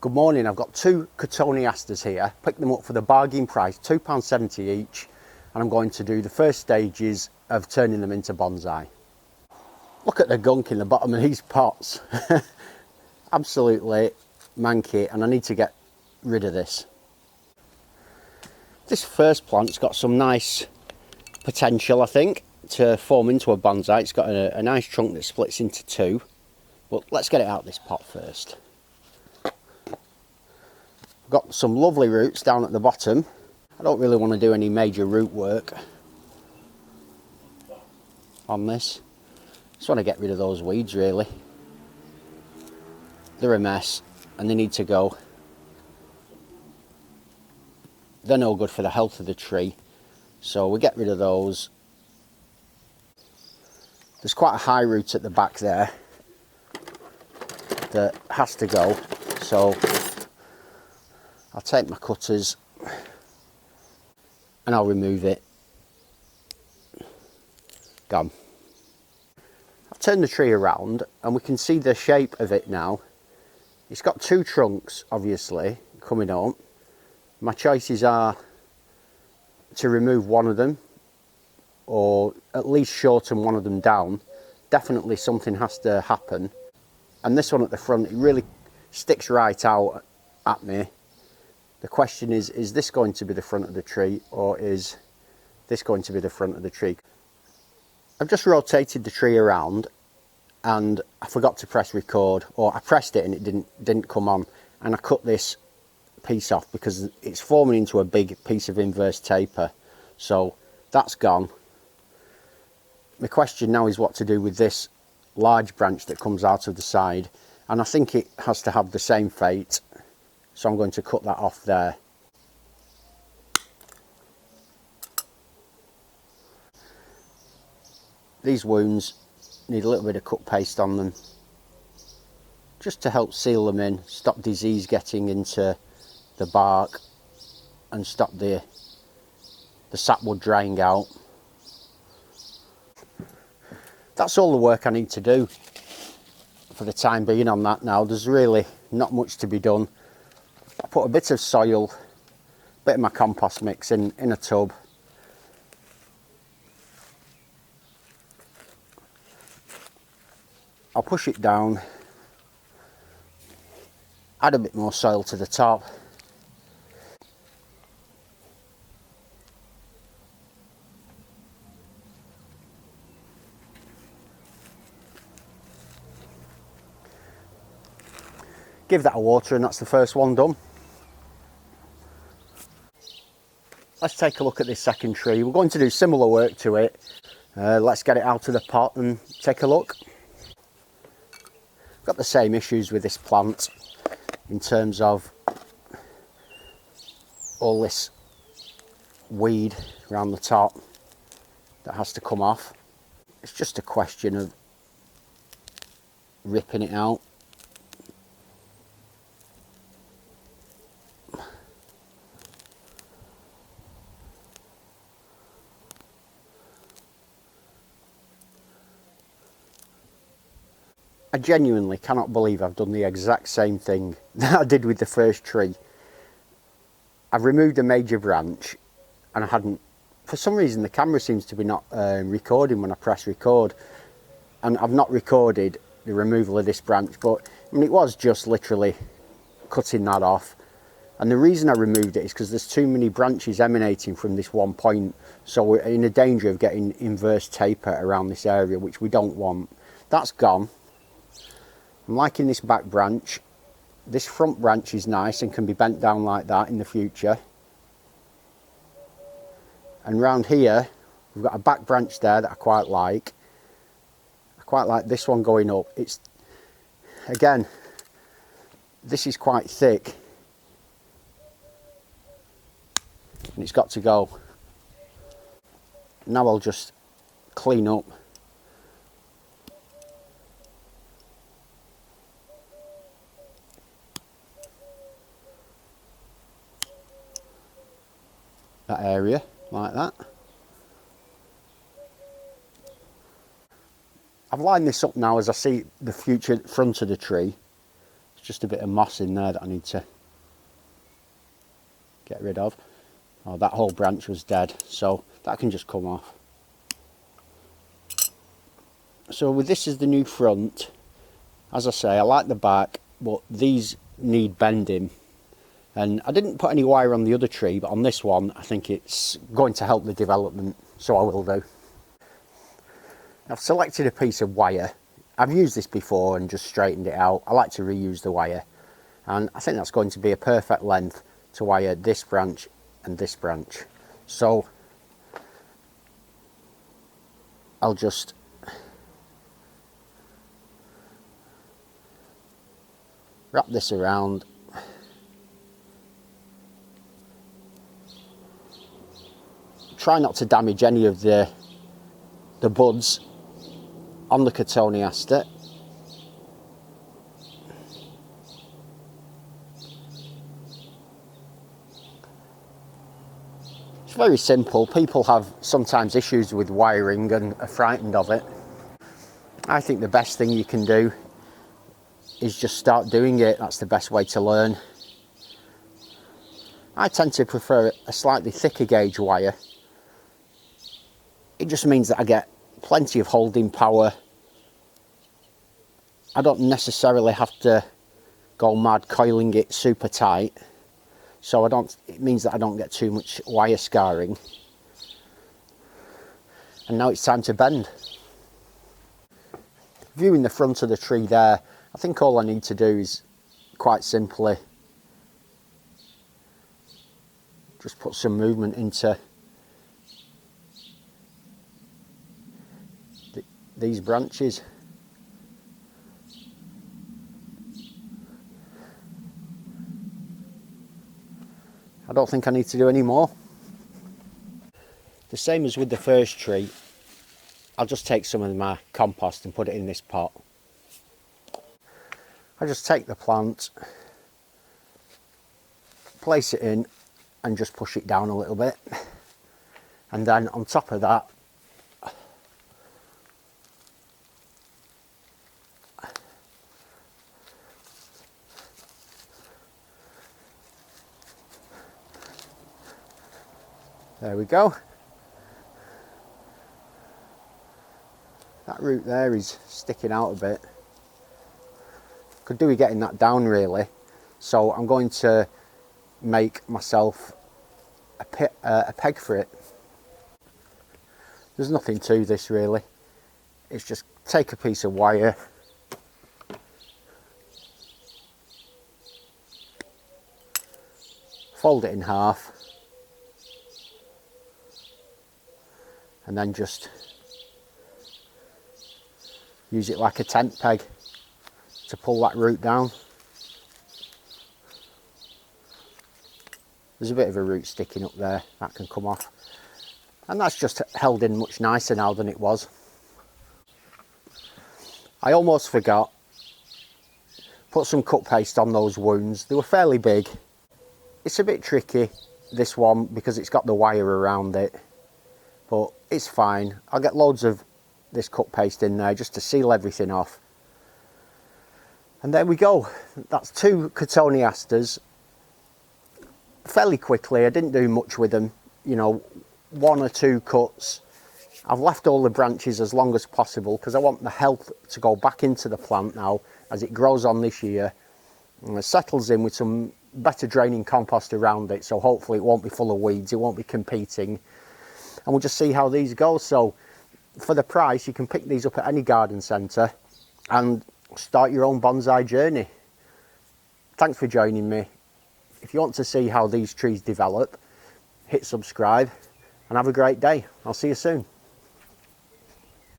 Good morning, I've got two Cotoneasters here, picked them up for the bargain price, £2.70 each, and I'm going to do the first stages of turning them into bonsai. Look at the gunk in the bottom of these pots. Absolutely manky, and I need to get rid of this. This first plant's got some nice potential, I think, to form into a bonsai. It's got a nice trunk that splits into two, but let's get it out of this pot first. Got some lovely roots down at the bottom. I don't really want to do any major root work on this. Just want to get rid of those weeds really. They're a mess and they need to go. They're no good for the health of the tree, so we get rid of those. There's quite a high root at the back there that has to go, so I'll take my cutters and I'll remove it. Gone. I've turned the tree around and we can see the shape of it now. It's got two trunks obviously coming up. My choices are to remove one of them or at least shorten one of them down. Definitely something has to happen. And this one at the front, it really sticks right out at me. The question is this going to be the front of the tree or is this going to be the front of the tree? I've just rotated the tree around and I forgot to press record, or I pressed it and it didn't come on, and I cut this piece off because it's forming into a big piece of inverse taper. So that's gone. The question now is what to do with this large branch that comes out of the side, and I think it has to have the same fate. So I'm going to cut that off there. These wounds need a little bit of cut paste on them, just to help seal them in, stop disease getting into the bark and stop the sapwood drying out. That's all the work I need to do for the time being on that now. There's really not much to be done. I put a bit of soil, a bit of my compost mix in a tub. I'll push it down, add a bit more soil to the top. Give that a water and that's the first one done. Let's take a look at this second tree. We're going to do similar work to it. Let's get it out of the pot and take a look. Got the same issues with this plant in terms of all this weed around the top that has to come off. It's just a question of ripping it out. I genuinely cannot believe I've done the exact same thing that I did with the first tree. I've removed a major branch and I hadn't, for some reason the camera seems to be not recording when I press record, and I've not recorded the removal of this branch, but I mean, it was just literally cutting that off. And the reason I removed it is because there's too many branches emanating from this one point, so we're in a danger of getting inverse taper around this area, which we don't want. That's gone. I'm liking this back branch. This front branch is nice and can be bent down like that in the future. And round here, we've got a back branch there that I quite like. I quite like this one going up. It's, again, this is quite thick. And it's got to go. Now I'll just clean up that area like that. I've lined this up now as I see the future front of the tree. just a bit of moss in there that I need to get rid of. Oh, that whole branch was dead, so that can just come off. So with this as the new front, as I say, I like the back, but these need bending. And I didn't put any wire on the other tree, but on this one, I think it's going to help the development, so I will do. I've selected a piece of wire. I've used this before and just straightened it out. I like to reuse the wire. And I think that's going to be a perfect length to wire this branch and this branch. So I'll just wrap this around. Try not to damage any of the buds on the Cotoneaster. It's very simple. People have sometimes issues with wiring and are frightened of it. I think the best thing you can do is just start doing it. That's the best way to learn. I tend to prefer a slightly thicker gauge wire. It just means that I get plenty of holding power. I don't necessarily have to go mad coiling it super tight, so it means that I don't get too much wire scarring. And now it's time to bend. Viewing the front of the tree there, I think all I need to do is quite simply just put some movement into these branches. I don't think I need to do any more. The same as with the first tree, I'll just take some of my compost and put it in this pot. I just take the plant, place it in and just push it down a little bit, and then on top of that there we go. That root there is sticking out a bit. Could do with getting that down really. So I'm going to make myself a peg for it. There's nothing to this really. It's just take a piece of wire, fold it in half, and then just use it like a tent peg to pull that root down. There's a bit of a root sticking up there, that can come off. And that's just held in much nicer now than it was. I almost forgot, put some cut paste on those wounds. They were fairly big. It's a bit tricky, this one, because it's got the wire around it. But it's fine. I'll get loads of this cut paste in there just to seal everything off. And there we go. That's 2 Cotoneasters. Fairly quickly, I didn't do much with them. You know, 1 or 2 cuts. I've left all the branches as long as possible because I want the health to go back into the plant now as it grows on this year. And it settles in with some better draining compost around it, so hopefully it won't be full of weeds, it won't be competing. And we'll just see how these go. So for the price, you can pick these up at any garden centre and start your own bonsai journey. Thanks for joining me. If you want to see how these trees develop, hit subscribe and have a great day. I'll see you soon.